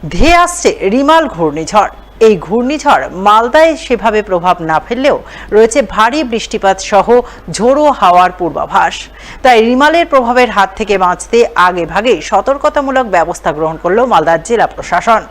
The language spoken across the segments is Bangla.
ধেয়ে আসছে রিমাল ঘূর্ণিঝড়। এই ঘূর্ণিঝড় মালদায় সেভাবে প্রভাব না ফেললেও রয়েছে ভারী বৃষ্টিপাত সহ ঝোড়ো হাওয়ার পূর্বাভাস। তাই রিমালের প্রভাবের হাত থেকে বাঁচতে আগেভাগে সতর্কতামূলক ব্যবস্থা গ্রহণ করল মালদার জেলা প্রশাসন।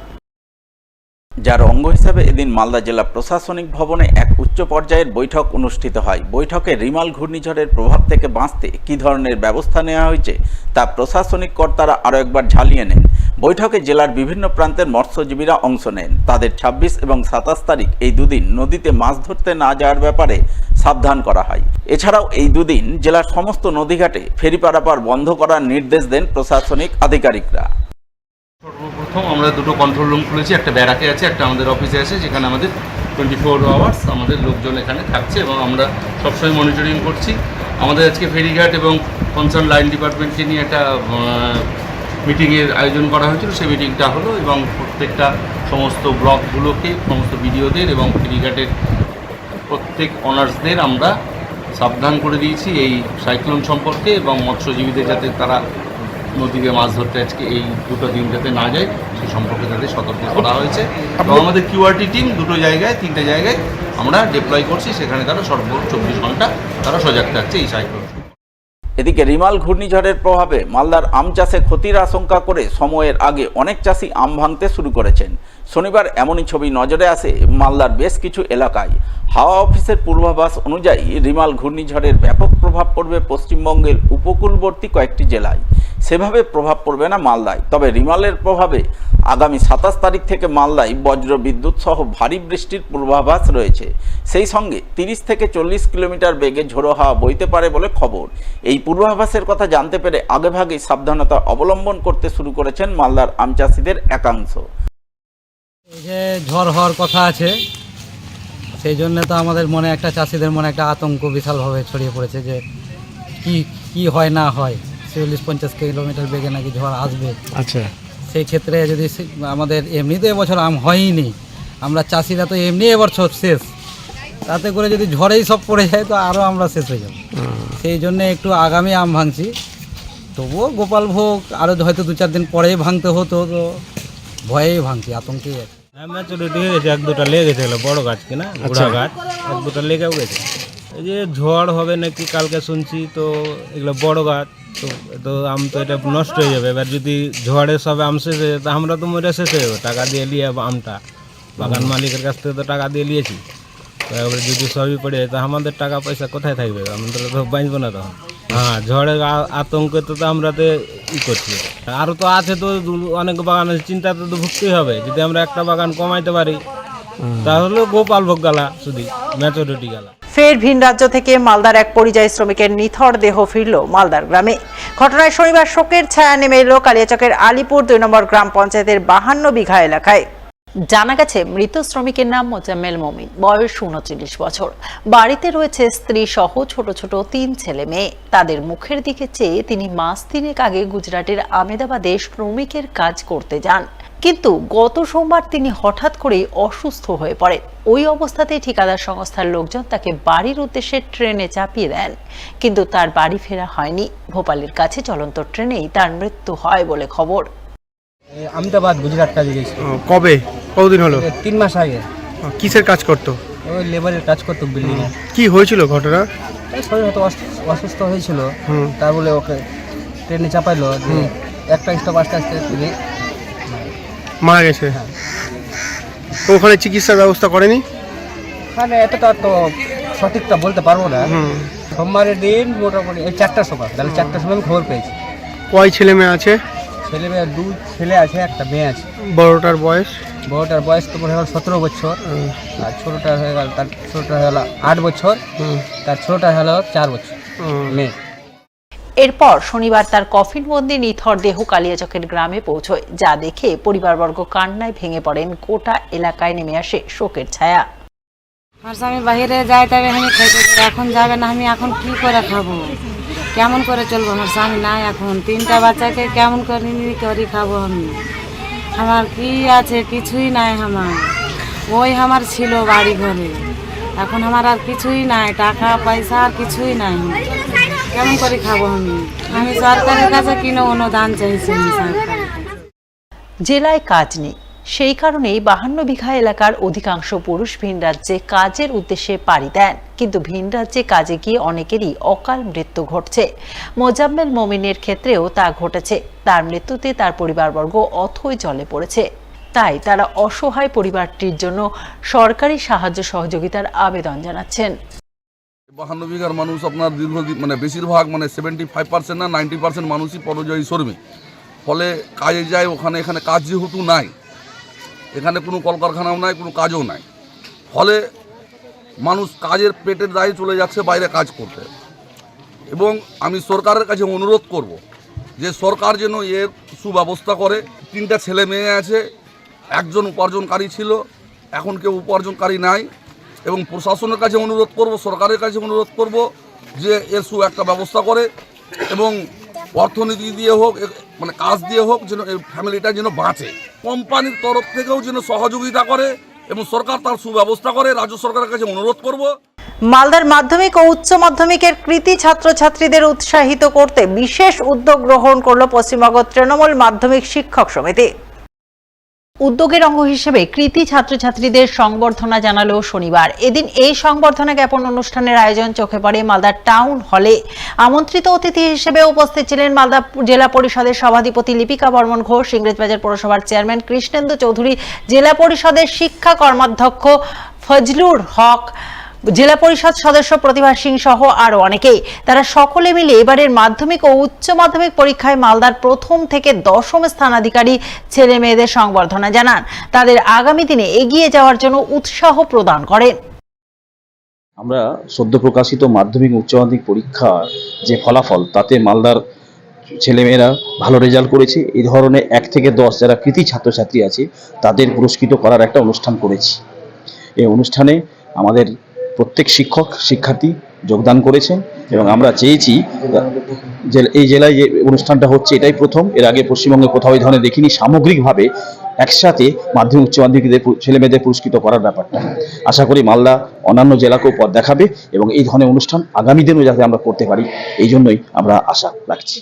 যার অঙ্গ হিসেবে এদিন মালদা জেলা প্রশাসনিক ভবনে এক উচ্চ পর্যায়ের বৈঠক অনুষ্ঠিত হয়। বৈঠকে রিমাল ঘূর্ণিঝড়ের প্রভাব থেকে বাঁচতে কী ধরনের ব্যবস্থা নেওয়া হয়েছে তা প্রশাসনিক কর্তারা আরও একবার ঝালিয়ে নেন। বৈঠকে জেলার বিভিন্ন প্রান্তের মৎস্যজীবীরা অংশ নেন। তাদের ২৬ এবং ২৭ তারিখ এই দুদিন নদীতে মাছ ধরতে না যাওয়ার ব্যাপারে সাবধান করা হয়। এছাড়াও এই দুদিন জেলার সমস্ত নদীঘাটে ফেরি পারাপার বন্ধ করার নির্দেশ দেন প্রশাসনিক আধিকারিকরা। সর্বপ্রথম আমরা দুটো কন্ট্রোল রুম খুলেছি, একটা ব্যারাকে আছে, একটা আমাদের অফিসে আছে, যেখানে আমাদের 24 আওয়ার্স আমাদের লোকজন এখানে থাকছে এবং আমরা সবসময় মনিটরিং করছি। আমাদের আজকে ফেরিঘাট এবং কনসার্ন লাইন ডিপার্টমেন্টকে নিয়ে একটা মিটিংয়ের আয়োজন করা হয়েছিল। সেই মিটিংটা হলো এবং প্রত্যেকটা সমস্ত ব্লকগুলোকে, সমস্ত বিডিওদের এবং ফেরিঘাটের প্রত্যেক অনার্সদের আমরা সাবধান করে দিয়েছি এই সাইক্লোন সম্পর্কে এবং মৎস্যজীবীদের যাতে তারা নদীতে মাছ ধরতে আজকে এই দুটো দিন যাতে না যায় সেই সম্পর্কে তাদের সতর্ক করা হয়েছে। এবং আমাদের কিউআরটি টিম দুটো জায়গায়, 3টে জায়গায় আমরা ডিপ্লয় করছি, সেখানে তারা সর্বোচ্চ 24 ঘন্টা তারা সজাগ থাকছে এই সাইক্লোন। এদিকে রিমাল ঘূর্ণিঝড়ের প্রভাবে মালদার আম চাষে ক্ষতির আশঙ্কা করে সময়ের আগে অনেক চাষি আম ভাঙতে শুরু করেছেন। শনিবার এমনই ছবি নজরে আসে মালদার বেশ কিছু এলাকায়। হাওয়া অফিসের পূর্বাভাস অনুযায়ী রিমাল ঘূর্ণিঝড়ের ব্যাপক প্রভাব পড়বে পশ্চিমবঙ্গের উপকূলবর্তী কয়েকটি জেলায়। সেভাবে প্রভাব পড়বে না মালদায়। তবে রিমালের প্রভাবে আগামী ২৭ তারিখ থেকে মালদায় বজ্র বিদ্যুৎ সহ ভারী বৃষ্টির পূর্বাভাস রয়েছে। সেই সঙ্গে ৩০ থেকে ৪০ কিলোমিটার বেগে ঝোড়ো হাওয়া বইতে পারে বলে খবর। এই পূর্বাভাসের কথা জানতে পেরে আগেভাগেই সাবধানতা অবলম্বন করতে শুরু করেছেন মালদার আম চাষিদের একাংশ। এই যে ঝড় হওয়ার কথা আছে, সেই জন্য তো আমাদের মনে একটা চাষিদের মনে একটা আতঙ্ক বিশালভাবে ছড়িয়ে পড়েছে যে কি হয় না হয়। ৪০-৫০ কিলোমিটার বেগে নাকি ঝড় আসবে। আচ্ছা, সেই ক্ষেত্রে যদি আমাদের এমনিতে এবছর আম হয়নি, আমরা চাষিরা তো এমনি এবছর শেষ, তাতে করে যদি ঝড়েই সব পড়ে যায় তো আরও আমরা শেষ হয়ে যাব। সেই জন্য একটু আগামী আম ভাঙছি। তবুও গোপাল ভোগ আরও হয়তো ২-৪ দিন পরেই ভাঙতে হতো, তো ভয়েই ভাঙছি, আতঙ্কেই আছে। ম্যাচুরিটি হয়ে গেছে, ১-২টা লেগে গেছিলো বড় গাছ কিনা, বুড়া গাছ ১-২টা লেগেও গেছে। এই যে ঝড় হবে নাকি কালকে শুনছি, তো এগুলো বড় গাছ, তো আম তো এটা নষ্ট হয়ে যাবে। এবার যদি ঝড়ে সব আম শেষ হয়ে যায়, তা আমরা তো মরে শেষ হয়ে যাবো। টাকা দিয়ে নিয়ে আমটা বাগান মালিকের কাছ থেকে তো টাকা দিয়ে নিয়েছি, তো এবার যদি সবই পড়ে যায় তো আমাদের টাকা পয়সা কোথায় থাকবে? আমরা তো বাঁচবো না তখন। হ্যাঁ, ঝড়ের আতঙ্কে তো আমরা তো করছি। আরও তো আছে, তো অনেক বাগান আছে, চিন্তাতে তো ভুগতেই হবে। যদি আমরা একটা বাগান কমাইতে পারি তাহলে গোপাল ভোগ গেলা, শুধু ম্যাচুরিটি গেলা। ফের ভিন রাজ্য থেকে মালদার এক পরিযায়ী শ্রমিকের নিথর দেহ ফিরল মালদার গ্রামে। ঘটনায় শনিবার শোকের ছায়া নেমে এলো কালিয়াচকের আলিপুর ২ নম্বর গ্রাম পঞ্চায়েতের ৫২ বিঘা এলাকায়। জানা গেছে, মৃত শ্রমিকের নাম মোজাম্মেল মমিন, বয়স ৩৯ বছর। বাড়িতে রয়েছে স্ত্রী সহ ছোট ছোট ৩ ছেলে মেয়ে। তাদের মুখের দিকে চেয়ে তিনি মাস ৩ আগে গুজরাটের আমেদাবাদে শ্রমিকের কাজ করতে যান। কিন্তু গত সোমবার তিনি হঠাৎ করেই অসুস্থ হয়ে পড়েন। ওই অবস্থাতেই ঠিকাদার সংস্থার লোকজন তাকে বাড়ির উদ্দেশ্যে ট্রেনে চাপিয়ে দেন, কিন্তু তার বাড়ি ফেরা হয়নি। ভোপালের কাছে চলন্ত ট্রেনেই তার মৃত্যু হয় বলে খবর। আহমেদাবাদ গুজরাট কাজে গেছি। কবে, কতদিন হলো? ৩ মাস আগে। কিসের কাজ করতো? ওই লেবারের কাজ করতো বিল্ডিং এ। কি হয়েছিল ঘটনা? শরীর হয়তো অসুস্থ হয়েছিল, তার বলে ওকে ট্রেনে চাপাইলো। একটা স্টপ আস্তে আস্তে তিনি মারা গেছে। তো ওখানে চিকিৎসার ব্যবস্থা করেনি? মানে এতটা তো সঠিকটা বলতে পারবো না। সোমবারের দিন মোটামুটি ৪টার সময়, তাহলে ৪টার সময় আমি খবর পেয়েছি। কয় ছেলে মেয়ে আছে? ছেলে মেয়ে 2 ছেলে আছে, একটা মেয়ে আছে। বড়টার বয়স? বড়টার বয়স তো মনে হয় 17 বছর, আর ছোটটা হয়ে গেল, তার ছোটটা হয়ে গেল 8 বছর, তার ছোটটা হলো 4 বছর মেয়ে। এরপর শনিবার তার কফিনবন্দি নিথর দেহ কালিয়াচকের গ্রামে পৌঁছয়, যা দেখে পরিবারবর্গ কান্নায় ভেঙে পড়েন। গোটা এলাকায় নেমে আসে শোকের ছায়া। আমার স্বামী বাইরে যায়, তবে আমি খাইতে এখন যাবে না, আমি এখন কি করে খাবো, কেমন করে চলবো? আমার স্বামী নাই এখন, 3টা বাচ্চাকে কেমন করে খাবো আমি? আমার কি আছে? কিছুই নাই আমার। ওই আমার ছিল বাড়ি ঘরে, এখন আমার আর কিছুই নাই, টাকা পয়সা আর কিছুই নাই। কেমন করে খাবো আমি? আমি সরকারের কাছে কিনে অনুদান চাইছি। জেলায় কাজ নেই, সেই কারণেই 52 বিঘা এলাকার অধিকাংশ পুরুষ ভিন রাজ্যে কাজের উদ্দেশ্যে পাড়ি দেন, কিন্তু ভিন রাজ্যে কাজে গিয়ে অনেকেরই অকাল মৃত্যু ঘটছে। মোজাম্মেল মমিনের ক্ষেত্রেও তা ঘটেছে। তার মৃত্যুতে তার পরিবারবর্গ অথই জলে পড়েছে। তাই তারা অসহায় পরিবারটির জন্য সরকারি সাহায্য সহযোগিতার আবেদন জানাচ্ছেন। 52 বিঘার মানুষ আপনার দীর্ঘদিন মানে বেশিরভাগ মানে 75% না 90% মানুষই পরযায়ী শ্রমিক। ফলে কাজে যায় ওখানে, এখানে কাজ যেহেতু নাই, এখানে কোনো কলকারখানাও নাই, কোনো কাজও নাই, ফলে মানুষ কাজের পেটের দায়ে চলে যাচ্ছে বাইরে কাজ করতে। এবং আমি সরকারের কাছে অনুরোধ করব যে সরকার যেন এর সুব্যবস্থা করে। 3টা ছেলে মেয়ে আছে, একজন উপার্জনকারী ছিল, এখন কেউ উপার্জনকারী নাই। এবং প্রশাসনের কাছে অনুরোধ করব, সরকারের কাছে অনুরোধ করব যে এর একটা ব্যবস্থা করে এবং অর্থনীতি দিয়ে হোক, মানে কাজ দিয়ে হোক, যেন এই ফ্যামিলিটা যেন বাঁচে। কোম্পানির তরফ থেকেও যেন সহযোগিতা করে এবং সরকার তার সুব্যবস্থা করে। রাজ্য সরকারের কাছে অনুরোধ করব। মালদার মাধ্যমিক ও উচ্চ মাধ্যমিকের কৃতী ছাত্রছাত্রীদের উৎসাহিত করতে বিশেষ উদ্যোগ গ্রহণ করল পশ্চিমবঙ্গ তৃণমূল মাধ্যমিক শিক্ষক সমিতি। উদ্যোগের অঙ্গ হিসেবে কৃতী ছাত্রছাত্রীদের সংবর্ধনা জানালো শনিবার। এদিন এই সংবর্ধনা জ্ঞাপন অনুষ্ঠানের আয়োজন চোখে পড়ে মালদা টাউন হলে। আমন্ত্রিত অতিথি হিসেবে উপস্থিত ছিলেন মালদা জেলা পরিষদের সভাধিপতি লিপিকা বর্মন ঘোষ, ইংরেজবাজার পৌরসভার চেয়ারম্যান কৃষ্ণেন্দু চৌধুরী, জেলা পরিষদের শিক্ষা কর্মাধ্যক্ষ ফজলুর হক, জেলা পরিষদ সদস্য প্রতিভা সিং সহ আরো অনেকেই। তারা সকলে মিলে এবারের মাধ্যমিক ও উচ্চ মাধ্যমিক পরীক্ষায় মালদার প্রথম থেকে 10ম স্থানাধিকারী ছেলে মেয়েদের সংবর্ধনা জানান, তাদের আগামী দিনে এগিয়ে যাওয়ার জন্য উৎসাহ প্রদান করেন। আমরা সদ্য প্রকাশিত মাধ্যমিক উচ্চ মাধ্যমিক পরীক্ষার যে ফলাফল, তাতে মালদার ছেলেমেয়েরা ভালো রেজাল্ট করেছে। এই ধরনের 1 থেকে 10 যারা কৃতী ছাত্রছাত্রী আছে তাদের পুরস্কৃত করার একটা অনুষ্ঠান করেছি। এই অনুষ্ঠানে আমাদের প্রত্যেক শিক্ষক শিক্ষার্থী যোগদান করেছেন এবং আমরা চেয়েছি যে এই জেলায় যে অনুষ্ঠানটা হচ্ছে এটাই প্রথম। এর আগে পশ্চিমবঙ্গে কোথাও এই ধরনের দেখিনি, সামগ্রিকভাবে একসাথে মাধ্যমিক উচ্চ মাধ্যমিকদের ছেলেমেয়েদের পুরস্কৃত করার ব্যাপারটা। আশা করি মালদা অন্যান্য জেলাকেও পথ দেখাবে এবং এই ধরনের অনুষ্ঠান আগামী দিনেও যাতে আমরা করতে পারি, এই জন্যই আমরা আশা রাখছি।